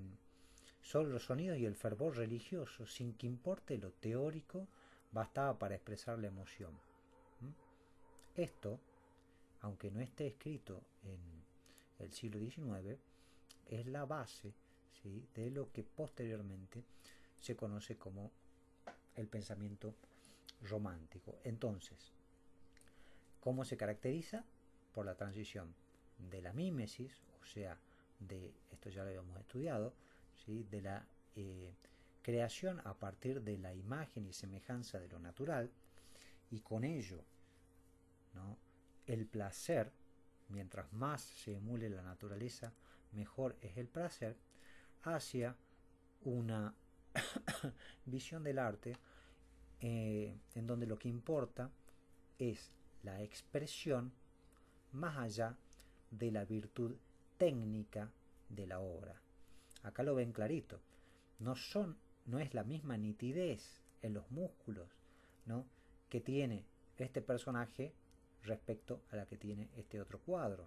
solo los sonidos y el fervor religioso, sin que importe lo teórico, bastaba para expresar la emoción. Esto, aunque no esté escrito en el siglo XIX, es la base, ¿sí?, de lo que posteriormente se conoce como el pensamiento romántico. Entonces, ¿cómo se caracteriza? Por la transición de la mímesis, o sea, de esto ya lo habíamos estudiado, ¿sí?, de la creación a partir de la imagen y semejanza de lo natural, y con ello, ¿no?, el placer, mientras más se emule la naturaleza, mejor es el placer, hacia una visión del arte en donde lo que importa es la expresión más allá de la virtud técnica de la obra. Acá lo ven clarito. No es la misma nitidez en los músculos, ¿no?, que tiene este personaje respecto a la que tiene este otro cuadro,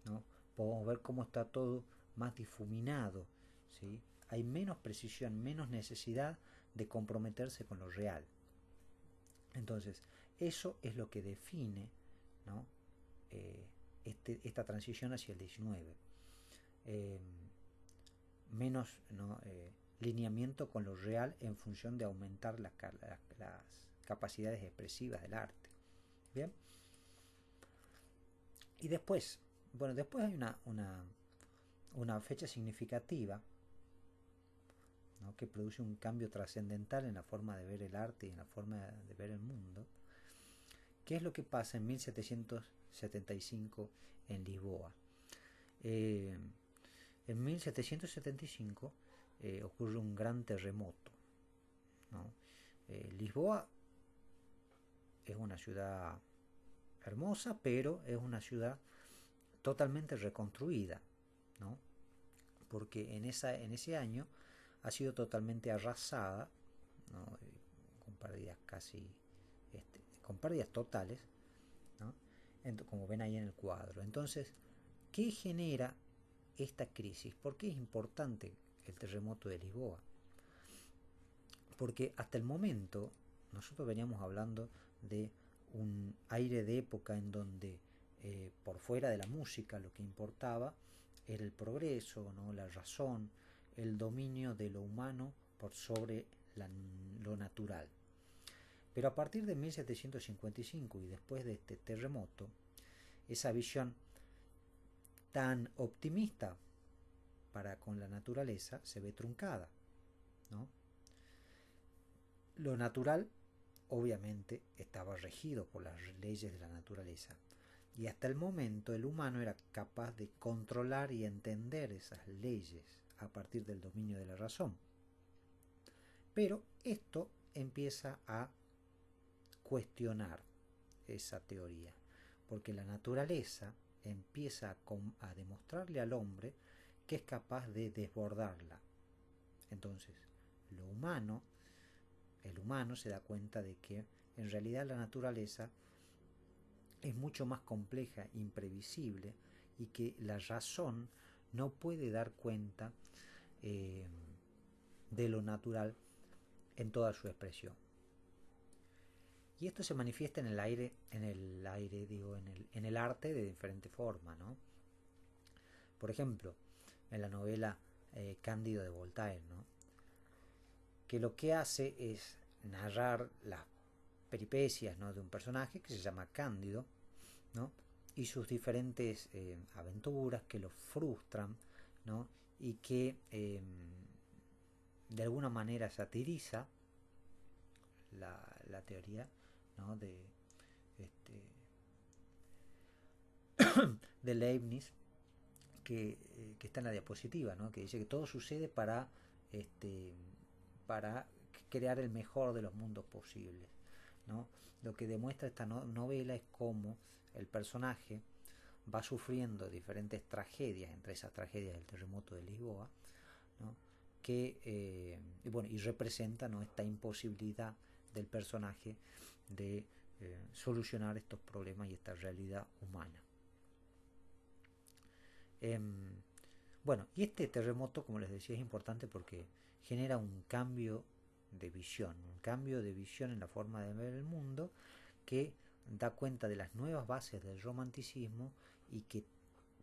¿no? Podemos ver cómo está todo más difuminado, ¿sí? Hay menos precisión, menos necesidad de comprometerse con lo real. Entonces, eso es lo que define, ¿no?, esta transición hacia el 19. Menos, ¿no?, lineamiento con lo real en función de aumentar las capacidades expresivas del arte. Bien. Y después bueno, después hay una fecha significativa, ¿no? Que produce un cambio trascendental en la forma de ver el arte y en la forma de ver el mundo. ¿Qué es lo que pasa en 1775 en Lisboa? Eh, en 1775 ocurre un gran terremoto, ¿no? Lisboa es una ciudad hermosa, pero es una ciudad totalmente reconstruida, ¿no? Porque en ese año ha sido totalmente arrasada, ¿no? Con pérdidas casi, con pérdidas totales, ¿no? Como ven ahí en el cuadro. Entonces, ¿qué genera esta crisis? ¿Por qué es importante el terremoto de Lisboa? Porque hasta el momento nosotros veníamos hablando de un aire de época en donde por fuera de la música lo que importaba era el progreso, ¿no? La razón, el dominio de lo humano por sobre lo natural. Pero a partir de 1755 y después de este terremoto, esa visión tan optimista para con la naturaleza se ve truncada, ¿no? Lo natural obviamente estaba regido por las leyes de la naturaleza y hasta el momento el humano era capaz de controlar y entender esas leyes a partir del dominio de la razón. Pero esto empieza a cuestionar esa teoría, porque la naturaleza empieza a demostrarle al hombre que es capaz de desbordarla. Entonces, el humano se da cuenta de que en realidad la naturaleza es mucho más compleja, imprevisible, y que la razón no puede dar cuenta de lo natural en toda su expresión. Y esto se manifiesta en el aire, en el arte de diferente forma, ¿no? Por ejemplo, en la novela Cándido de Voltaire, ¿no? Que lo que hace es narrar las peripecias, ¿no? De un personaje que se llama Cándido, ¿no? Y sus diferentes aventuras que lo frustran, ¿no? Y que de alguna manera satiriza la teoría, ¿no? De Leibniz, que está en la diapositiva, ¿no? Que dice que todo sucede para crear el mejor de los mundos posibles, ¿no? Lo que demuestra esta novela es cómo el personaje va sufriendo diferentes tragedias, entre esas tragedias del terremoto de Lisboa, ¿no? Y representa, ¿no? Esta imposibilidad del personaje de solucionar estos problemas y esta realidad humana. Y este terremoto, como les decía, es importante porque genera un cambio de visión en la forma de ver el mundo, que da cuenta de las nuevas bases del romanticismo y que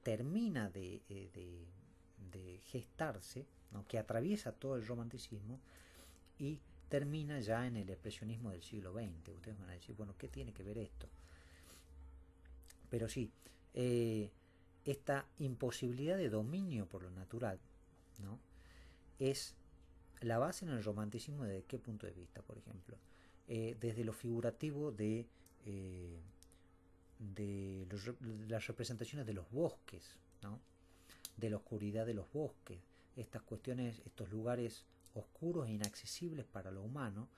termina de gestarse, ¿no? Que atraviesa todo el romanticismo y termina ya en el expresionismo del siglo XX. Ustedes van a decir, bueno, ¿qué tiene que ver esto? Pero sí, esta imposibilidad de dominio por lo natural, ¿no? Es la base en el romanticismo. ¿Desde qué punto de vista? Por ejemplo, desde lo figurativo de las representaciones de los bosques, ¿no? De la oscuridad de los bosques, estas cuestiones, estos lugares oscuros e inaccesibles para lo humano,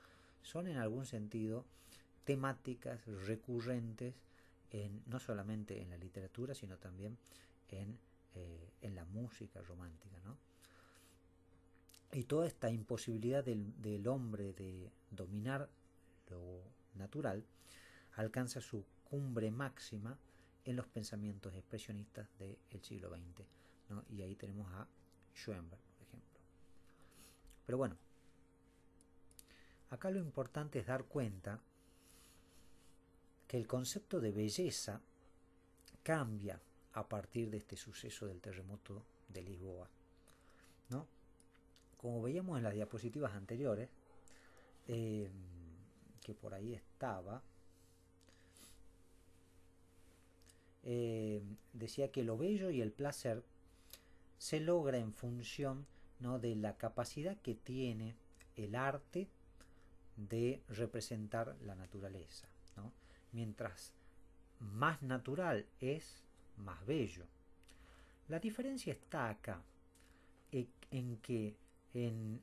son en algún sentido temáticas recurrentes no solamente en la literatura, sino también en la música romántica, ¿no? Y toda esta imposibilidad del hombre de dominar lo natural alcanza su cumbre máxima en los pensamientos expresionistas del siglo XX, ¿no? Y ahí tenemos a Schoenberg, por ejemplo. Pero bueno, acá lo importante es dar cuenta que el concepto de belleza cambia a partir de este suceso del terremoto de Lisboa, ¿no? Como veíamos en las diapositivas anteriores, que por ahí estaba, decía que lo bello y el placer se logra en función, ¿no?, de la capacidad que tiene el arte de representar la naturaleza, ¿no? Mientras más natural es, más bello. La diferencia está acá, en que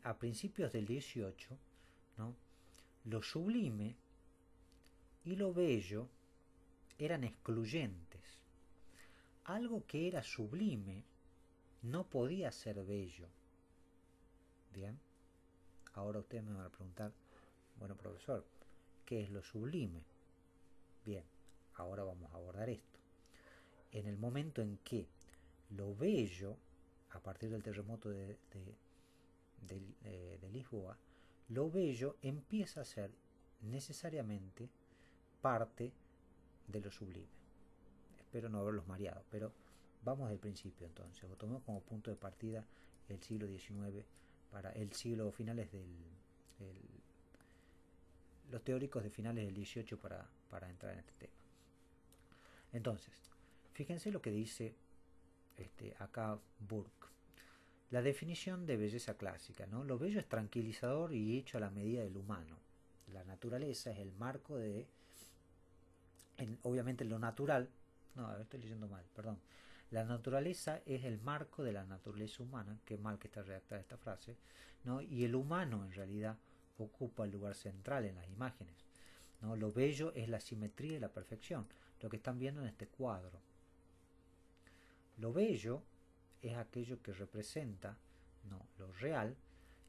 a principios del 18, ¿no?, lo sublime y lo bello eran excluyentes. Algo que era sublime no podía ser bello. Bien, ahora ustedes me van a preguntar, bueno, profesor, ¿qué es lo sublime? Bien, ahora vamos a abordar esto. En el momento en que lo bello, a partir del terremoto de Lisboa, lo bello empieza a ser necesariamente parte de lo sublime. Espero no haberlos mareado, pero vamos del principio entonces. O tomemos como punto de partida el siglo XIX para el siglo finales los teóricos de finales del XVIII para entrar en este tema. Entonces, fíjense lo que dice acá Burke. La definición de belleza clásica, ¿no? Lo bello es tranquilizador y hecho a la medida del humano. La naturaleza es el marco de... obviamente lo natural... No, estoy leyendo mal, perdón. La naturaleza es el marco de la naturaleza humana, qué mal que está redactada esta frase, ¿no? Y el humano en realidad ocupa el lugar central en las imágenes, ¿no? Lo bello es la simetría y la perfección, lo que están viendo en este cuadro. Lo bello es aquello que representa, ¿no?, lo real,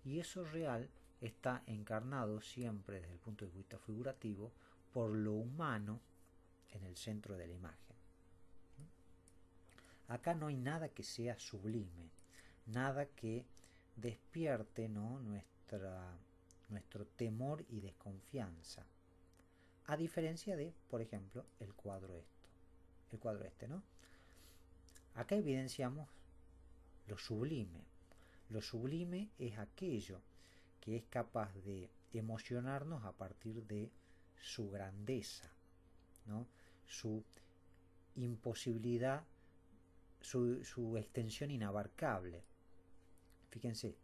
y eso real está encarnado siempre desde el punto de vista figurativo por lo humano en el centro de la imagen. Acá no hay nada que sea sublime, nada que despierte, ¿no?, nuestro temor y desconfianza, a diferencia de, por ejemplo, el cuadro este, ¿no? Acá evidenciamos lo sublime. Lo sublime es aquello que es capaz de emocionarnos a partir de su grandeza, ¿no?, su imposibilidad, su extensión inabarcable. Fíjense,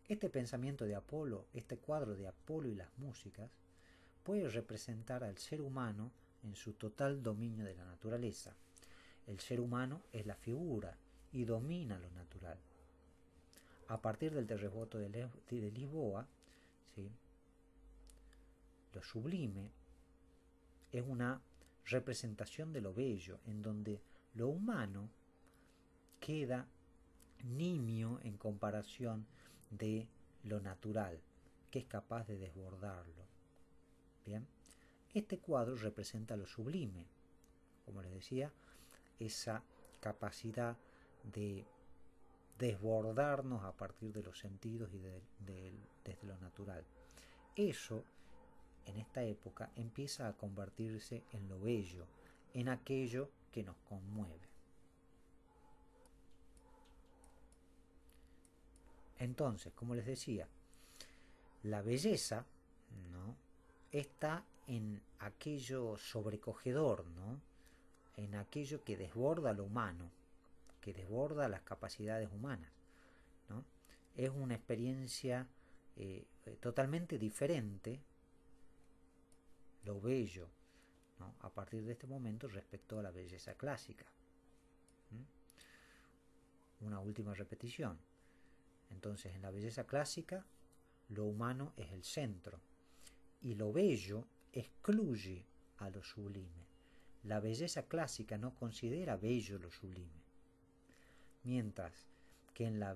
este pensamiento de Apolo, este cuadro de Apolo y las músicas, puede representar al ser humano en su total dominio de la naturaleza. El ser humano es la figura y domina lo natural. A partir del terremoto de Lisboa, ¿sí?, lo sublime es una representación de lo bello, en donde lo humano queda nimio en comparación de lo natural, que es capaz de desbordarlo. Bien, este cuadro representa lo sublime, como les decía, esa capacidad de desbordarnos a partir de los sentidos y desde lo natural. Eso, en esta época, empieza a convertirse en lo bello, en aquello que nos conmueve. Entonces, como les decía, la belleza, ¿no?, está en aquello sobrecogedor, ¿no?, en aquello que desborda lo humano, que desborda las capacidades humanas, ¿no? Es una experiencia totalmente diferente, lo bello, ¿no?, a partir de este momento respecto a la belleza clásica. Una última repetición. Entonces, en la belleza clásica, lo humano es el centro y lo bello excluye a lo sublime. La belleza clásica no considera bello lo sublime, mientras que en la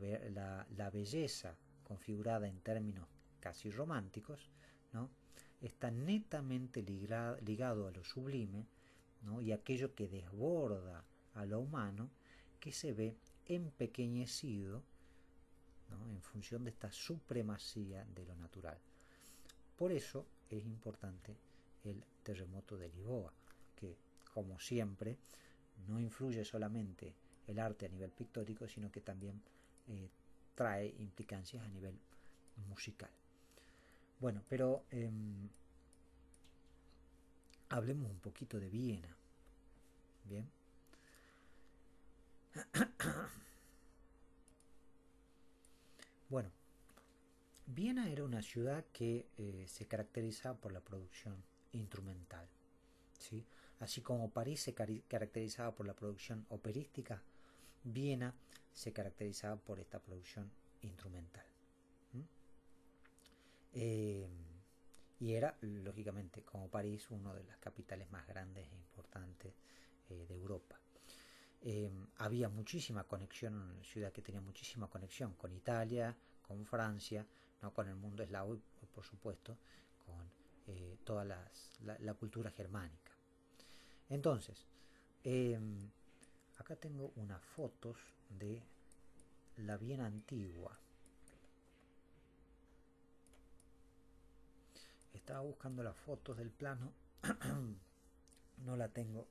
belleza configurada en términos casi románticos, ¿no?, está netamente ligado a lo sublime, ¿no?, y aquello que desborda a lo humano, que se ve empequeñecido, ¿no?, en función de esta supremacía de lo natural. Por eso es importante el terremoto de Lisboa, que, como siempre, no influye solamente el arte a nivel pictórico, sino que también trae implicancias a nivel musical. Bueno, pero hablemos un poquito de Viena. Bien, Bueno, Viena era una ciudad que se caracterizaba por la producción instrumental, ¿sí? Así como París se caracterizaba por la producción operística, Viena se caracterizaba por esta producción instrumental. ¿Mm? Eh, y era, lógicamente, como París, una de las capitales más grandes e importantes de Europa. Había muchísima conexión, una ciudad que tenía muchísima conexión con Italia, con Francia, ¿no? Con el mundo eslavo y, por supuesto, con toda la cultura germánica. Entonces, eh, acá tengo unas fotos de la Viena antigua. Estaba buscando las fotos del plano, no la tengo,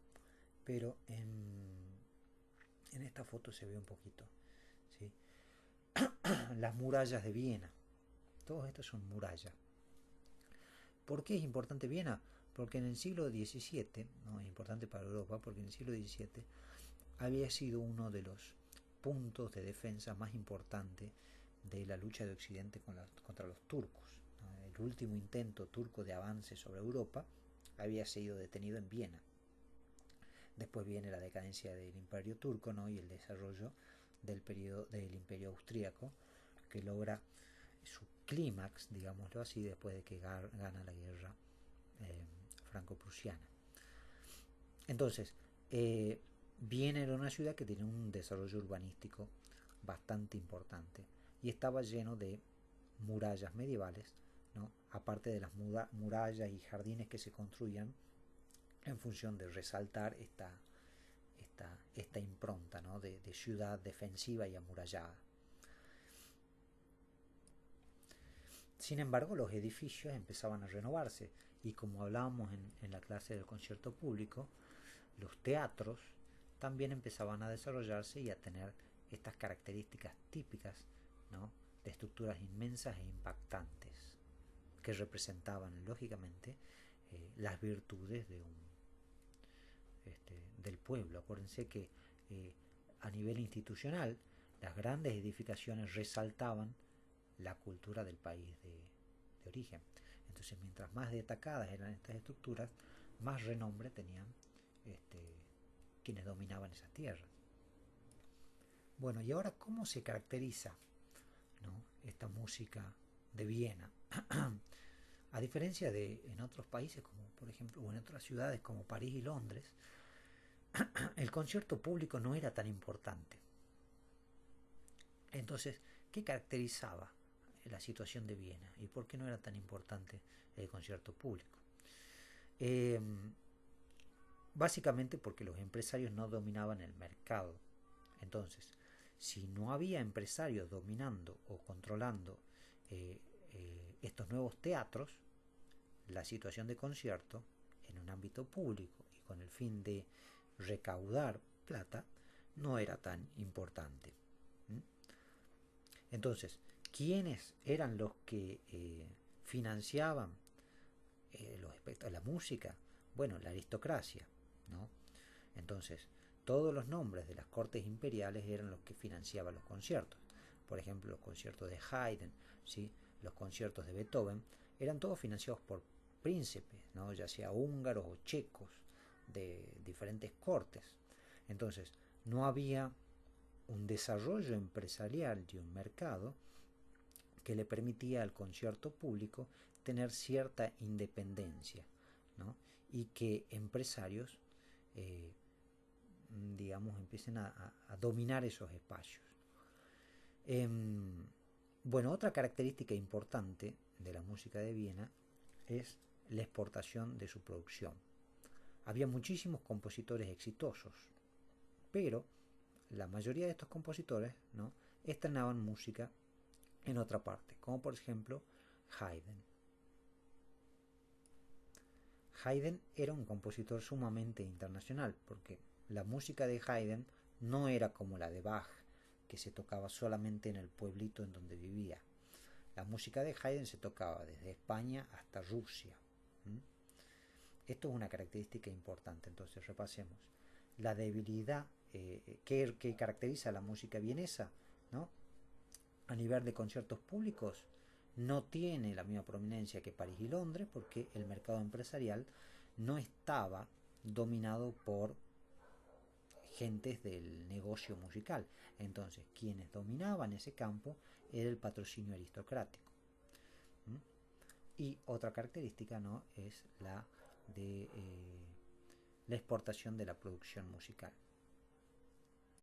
pero en esta foto se ve un poquito, ¿sí? Las murallas de Viena. Todos estos son murallas. ¿Por qué es importante Viena? Porque en el siglo XVII, no es importante para Europa, porque en el siglo XVII había sido uno de los puntos de defensa más importantes de la lucha de Occidente contra los turcos. ¿No? El último intento turco de avance sobre Europa había sido detenido en Viena. Después viene la decadencia del Imperio Turco, ¿no? Y el desarrollo del periodo del Imperio Austríaco, que logra su clímax, digámoslo así, después de que gana la guerra eh, franco-prusiana. Entonces, Viena era una ciudad que tenía un desarrollo urbanístico bastante importante y estaba lleno de murallas medievales, ¿no? Aparte de las murallas y jardines que se construían en función de resaltar esta impronta, ¿no? de ciudad defensiva y amurallada. Sin embargo, los edificios empezaban a renovarse y como hablábamos en la clase del concierto público, los teatros también empezaban a desarrollarse y a tener estas características típicas, ¿no? De estructuras inmensas e impactantes que representaban lógicamente las virtudes del pueblo. Acuérdense que a nivel institucional las grandes edificaciones resaltaban la cultura del país de origen. Entonces, mientras más destacadas eran estas estructuras, más renombre tenían quienes dominaban esas tierras. Bueno, y ahora, ¿cómo se caracteriza, ¿no? esta música de Viena? A diferencia de en otros países, como por ejemplo, o en otras ciudades como París y Londres, el concierto público no era tan importante. Entonces, ¿qué caracterizaba la situación de Viena y por qué no era tan importante el concierto público? Eh, Básicamente porque los empresarios no dominaban el mercado. Entonces, si no había empresarios dominando o controlando estos nuevos teatros, la situación de concierto en un ámbito público y con el fin de recaudar plata no era tan importante. ¿Mm? Entonces, ¿quiénes eran los que financiaban la música? Bueno, la aristocracia, ¿no? Entonces, todos los nombres de las cortes imperiales eran los que financiaban los conciertos. Por ejemplo, los conciertos de Haydn, ¿sí? Los conciertos de Beethoven, eran todos financiados por príncipes, ¿no? Ya sea húngaros o checos, de diferentes cortes. Entonces, no había un desarrollo empresarial y un mercado que le permitía al concierto público tener cierta independencia, ¿no? Y que empresarios digamos, empiecen a dominar esos espacios. Bueno, otra característica importante de la música de Viena es la exportación de su producción. Había muchísimos compositores exitosos, pero la mayoría de estos compositores, ¿no? estrenaban música en otra parte, como por ejemplo Haydn. Haydn era un compositor sumamente internacional, porque la música de Haydn no era como la de Bach, que se tocaba solamente en el pueblito en donde vivía. La música de Haydn se tocaba desde España hasta Rusia. Esto es una característica importante, entonces repasemos. La debilidad ¿qué caracteriza a la música vienesa? ¿No? A nivel de conciertos públicos no tiene la misma prominencia que París y Londres, porque el mercado empresarial no estaba dominado por gentes del negocio musical. Entonces, quienes dominaban ese campo era el patrocinio aristocrático. ¿Mm? Y otra característica, ¿no?, es la de la exportación de la producción musical.